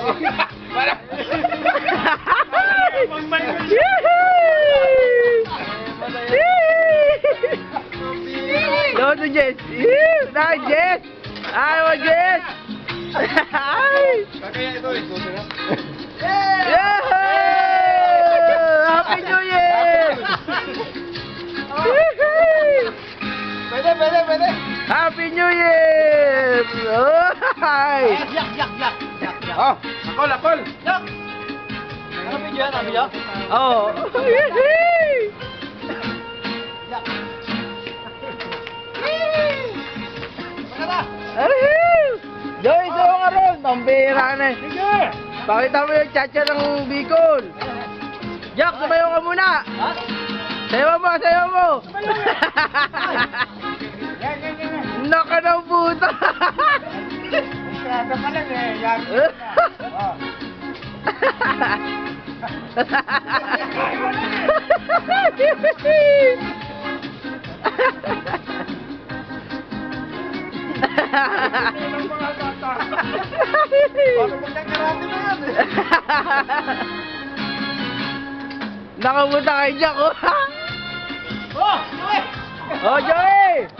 Go to Jess. Nice, Jess. Ay, mo, Jess. Ay. Kaya ito eh. Yeah! Happy New Year! Pwede. Happy New Year! Ay! Yak. Oh, akol. Yak. Ano video yan? Ano yan? Oh. Joy, sayo nga ron. Pambira na eh. Sige. Pakita mo yung chacha ng Bicol. Jack, sumayo ka muna. Ha? Sayo mo. Yan. Naka ng puta. Kaya pa lang eh. Yan. Oh. Paano magkakarate na yan eh? Nakapunta kay Jack, oh. Oh! Oh, Joey!